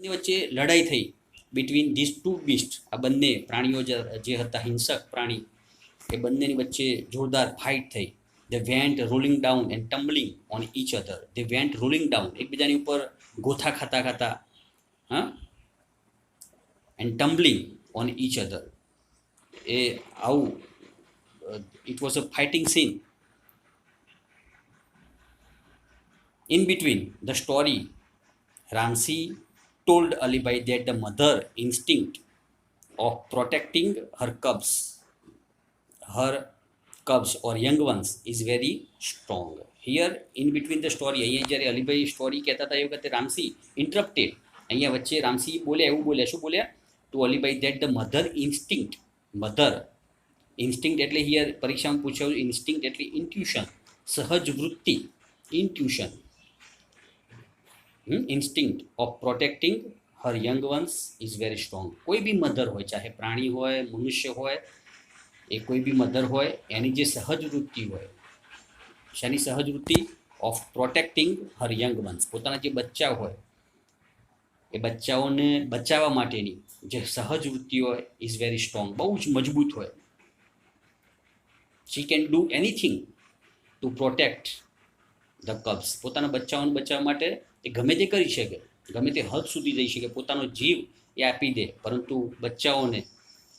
ની વચ્ચે લડાઈ થઈ બિટવીન ધીસ ટુ બીસ્ટ. આ બંને પ્રાણીઓ જે હતા હિંસક પ્રાણી, એ બંનેની વચ્ચે જોરદાર ફાઇટ થઈ. they went rolling down and tumbling on each other. they went rolling down, એકબીજાની ઉપર ગોથા ખાતા ખાતા, હા, and tumbling on each other. એ આવું it was a fighting scene. In between the story, Ramsey told Alibai that the mother instinct of protecting her or young ones is very strong. Here in between the story, અહીંયા જ્યારે Alibhai story કહેતા હતા એ વખતે Ramsi interrupted. અહીંયા વચ્ચે રામસી બોલ્યા, એવું બોલ્યા, શું બોલ્યા? To Alibhai that the mother instinct એટલે હિયર પરીક્ષામાં પૂછાયું, ઇન્સ્ટિંક્ટ એટલે ઇન્ટ્યુશન, સહજ વૃત્તિ, intuition. Instinct of protecting her young ones is very strong. કોઈ બી મધર હોય, ચાહે પ્રાણી હોય, મનુષ્ય હોય, એ કોઈ બી મધર હોય, એની જે સહજ વૃત્તિ હોય, શાની સહજ વૃત્તિ? Of protecting her young once, પોતાના જે બચ્ચા હોય એ બચ્ચાઓને બચાવવા માટેની જે સહજ વૃત્તિ હોય ઇઝ વેરી સ્ટ્રોંગ, બહુ જ મજબૂત હોય. She can do anything to protect the cubs, પોતાના બચ્ચાઓને બચાવવા માટે એ ગમે તે કરી શકે, ગમે તે હદ સુધી જઈ શકે, પોતાનો જીવ એ આપી દે, પરંતુ બચ્ચાઓને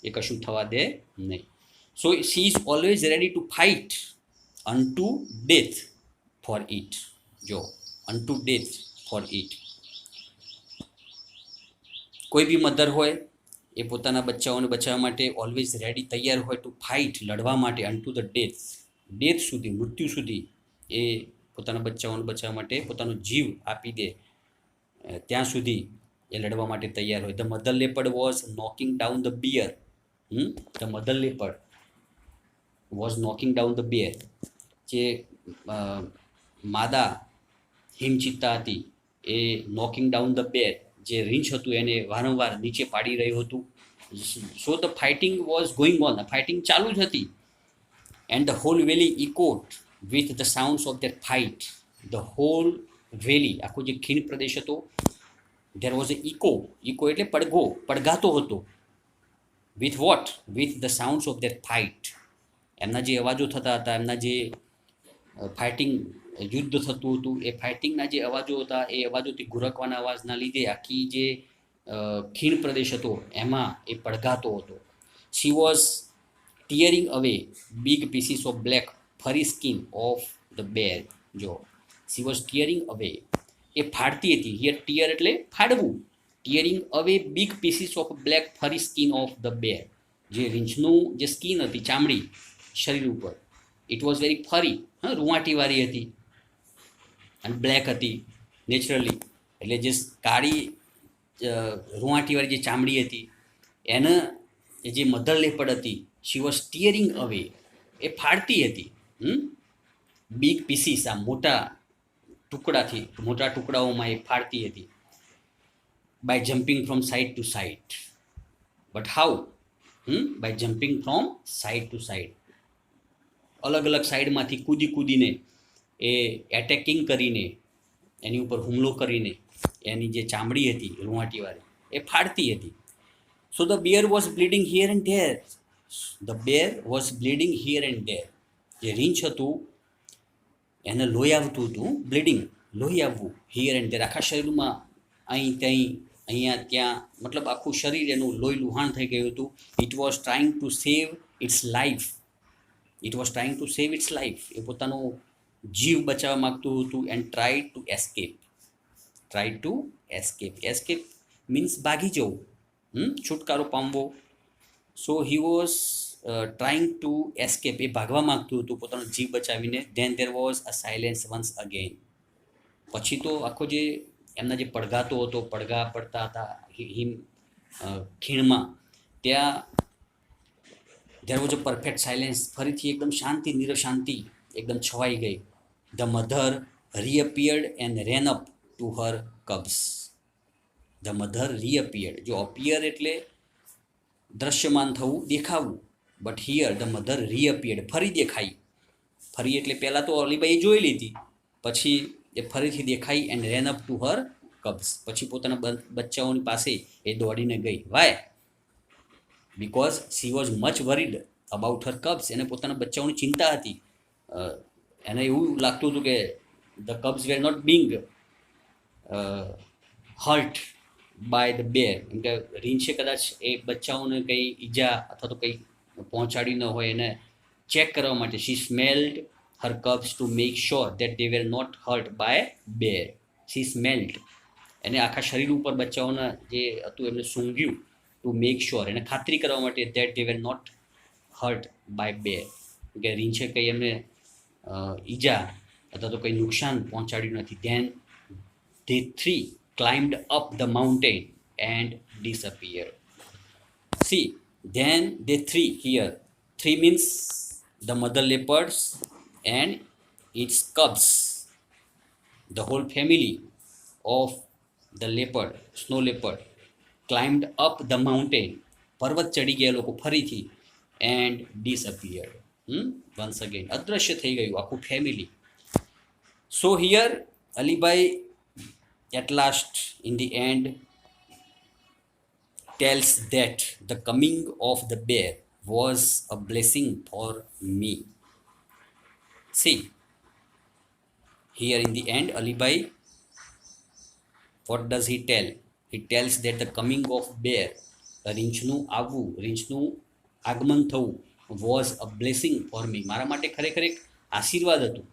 એ કશું થવા દે નહીં. So she is always ready to fight unto death for it. જો unto death for it, કોઈ બી મધર હોય એ પોતાના બચ્ચાઓને બચાવવા માટે ઓલવેઝ રેડી, તૈયાર હોય ટુ ફાઇટ, લડવા માટે, unto the death સુધી, મૃત્યુ સુધી એ પોતાના બચ્ચાઓને બચાવવા માટે પોતાનો જીવ આપી દે, ત્યાં સુધી એ લડવા માટે તૈયાર હોય. The mother leopard was knocking down the bear. The mother leopard was knocking down the bear, જે માદા હિમચિત્તા હતી એ નોકિંગ ડાઉન ધ બેર, જે રીંછ હતું એને વારંવાર નીચે પાડી રહ્યું હતું. So the fighting was going on, fighting ચાલુ જ હતી. And the whole valley echoed with the sounds of their fight. The whole valley, આખો જે ખીણ પ્રદેશ હતો, ધેર વોઝ એ ઇકો એટલે પડઘાતો હતો. With what? With the sounds of their fight, એમના જે અવાજો થતા હતા, એમના જે ફાઇટિંગ, યુદ્ધ થતું હતું, એ ફાઇટિંગના જે અવાજો હતા, એ અવાજોથી ગુરકવાના અવાજના લીધે આખી જે ખીણ પ્રદેશ હતો એમાં એ પડઘાતો હતો. શી વોઝ ટીયરિંગ અવે બિગ પીસીસ ઓફ બ્લેક ફરી સ્કિન ઓફ ધ બેર. જો શી વોઝ ટીયરિંગ અવે, એ ફાડતી હતી. હિયર ટીયર એટલે ફાડવું. ટીયરિંગ અવે બિગ પીસીસ ઓફ બ્લેક ફરી સ્કિન ઓફ ધ બેર, જે રીંછનું જે સ્કિન હતી, ચામડી શરીર ઉપર, ઇટ વોઝ વેરી ફરી, રૂંવાટીવાળી હતી અને બ્લેક હતી નેચરલી. એટલે જે કાળી રૂંવાટીવાળી જે ચામડી હતી એને જે મધર લેપર્ડ હતી, શી વોઝ ટીયરિંગ અવે, એ ફાડતી હતી. બિગ પીસીસ, આ મોટા ટુકડાઓમાં એ ફાડતી હતી. By jumping from side to side. But how? By jumping from side to side, અલગ અલગ સાઈડમાંથી કૂદીને એ એટેકિંગ કરીને, એની ઉપર હુમલો કરીને એની જે ચામડી હતી રૂંવાટીવાળી એ ફાડતી હતી. So the bear was bleeding here and there. The bear was bleeding here and there, જે રીંછ હતું એને લોહી આવતું હતું, બ્લીડિંગ, લોહી આવવું, હિયર એન્ડ ધેર, આખા શરીરમાં અહીં ત્યાં, અહીંયા ત્યાં, મતલબ આખું શરીર એનું લોહી લુહાણ થઈ ગયું હતું. It was trying to save its life. It was trying to save its life, એ પોતાનો જીવ બચાવવા માગતું હતું. And try to escape. Escape means ભાગી જવું, છુટકારો પામવો. So he was trying to escape, એ ભાગવા માગતું હતું પોતાનો જીવ બચાવીને. Then there was a silence once again. પછી તો આખો જે એમના જે પડઘા પડતા હતા હિમ ખીણમાં, ત્યાં there was a perfect silence, ફરીથી એકદમ શાંતિ, નિરશાંતિ એકદમ છવાઈ ગઈ. The mother reappeared and ran up to her cubs. The mother reappeared, જો અપિયર એટલે દ્રશ્યમાન થવું, દેખાવું, but here the mother reappeared, ફરી દેખાઈ. ફરી એટલે પહેલાં તો અલીબાઈએ જોઈ લીધી, પછી એ ફરીથી દેખાઈ. And ran up to her cubs. પછી પોતાના બચ્ચાઓની પાસે એ દોડીને ગઈ. Why? Because she was much worried about her cubs. એને પોતાના બચ્ચાઓની ચિંતા હતી. એને એવું લાગતું હતું કે the cubs were not being hurt by the bear. કેમ કે રીંછે કદાચ એ બચ્ચાઓને કંઈ ઈજા અથવા તો કંઈ પહોંચાડી ન હોય. એને ચેક કરવા માટે she smelled her cubs to make sure that they were not hurt by bear. She smelled, એને આખા શરીર ઉપર બચ્ચાઓના જે હતું એમને સૂંઘ્યું. ટુ મેક શ્યોર, એને ખાતરી કરવા માટે that they were not hurt by bear, કે રીંછે કંઈ એમને ઈજા અથવા તો કંઈ નુકસાન પહોંચાડ્યું નથી. Then they three climbed up the mountain and disappeared. See, then they three here. Three means the mother leopards and its cubs. The whole family of the leopard, snow leopard, climbed up the mountain. પર્વત ચડી ગયા લોકો ફરીથી. and disappeared. Once again અદ્રશ્ય થઈ ગયું આખું family. So here Alibhai at last in the end tells that the coming of the bear was a blessing for me. See, here in the end Alibai, what does he tell? He tells that the coming of bear, રીંછનું આવવું, રીંછનું આગમન થવું, was a blessing for me. મારા માટે ખરેખર એક આશીર્વાદ હતું.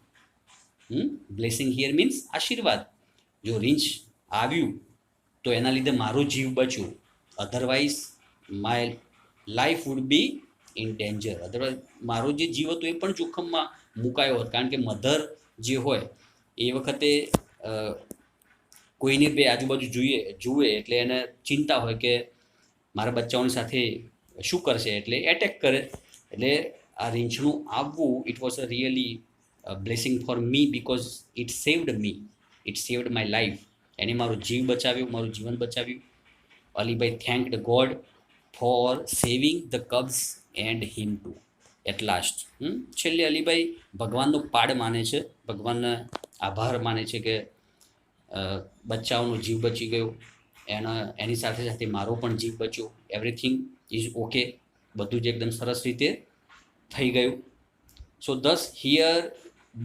Blessing here means આશીર્વાદ. જો રીંછ આવ્યું તો એના લીધે મારો જીવ બચ્યો. Otherwise my life would be in danger. Otherwise મારો જે જીવ હતો એ પણ જોખમમાં મુકાયો હોત. કારણ કે મધર જે હોય એ વખતે કોઈને બે આજુબાજુ જુએ એટલે એને ચિંતા હોય કે મારા બચ્ચાઓની સાથે શું કરશે, એટલે એટેક કરે. એટલે આ રીંછનું આવવું, it was a really blessing for me because it saved me, it saved my life. એને મારો જીવ બચાવ્યો, મારું જીવન બચાવ્યું. Alibhai thanked God for saving the cubs and him too at last. છેલ્લે અલીભાઈ ભગવાનનો પાડ માને છે, ભગવાનને આભાર માને છે કે બચ્ચાઓનો જીવ બચી ગયો, એની સાથે સાથે મારો પણ જીવ બચ્યો. એવરીથિંગ ઇઝ ઓકે, બધું જ એકદમ સરસ રીતે થઈ ગયું. So thus here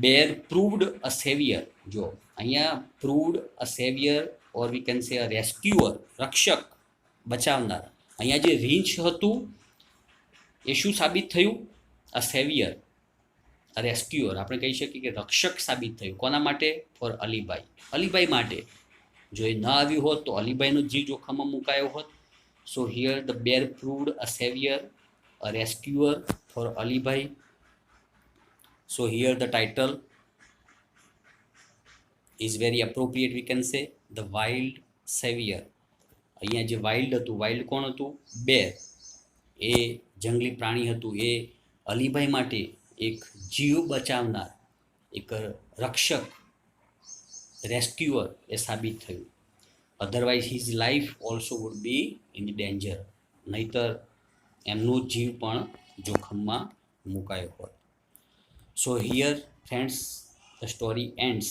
bear proved a saviour. જો અહીંયા proved a saviour or we can say a rescuer, રક્ષક, બચાવનાર. અહીંયા જે રીંછ હતું એ શું સાબિત થયું? અ સેવિયર, અ રેસ્ક્યુઅર. આપણે કહી શકીએ કે રક્ષક સાબિત થયું. કોના માટે? ફોર અલીભાઈ, અલીભાઈ માટે. જો એ ન આવ્યું હોત તો અલીભાઈનો જીવ જોખમમાં મુકાયો હોત. So here the bear proved a saviour, a rescuer for Alibai. So here the title is very appropriate, we can say the wild savior. અહીંયા જે વાઇલ્ડ હતું, વાઇલ્ડ કોણ હતું? બેર. એ જંગલી પ્રાણી હતું. એ અલીભાઈ માટે એક જીવ બચાવનાર, એક રક્ષક, રેસ્ક્યુઅર એ સાબિત થયું. Otherwise his life also would be in danger. નહીતર એમનો જીવ પણ જોખમમાં મુકાયો હોત. So here friends the story ends.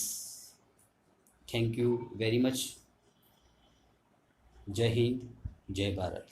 Thank you very much. Jai Hind, જય ભારત.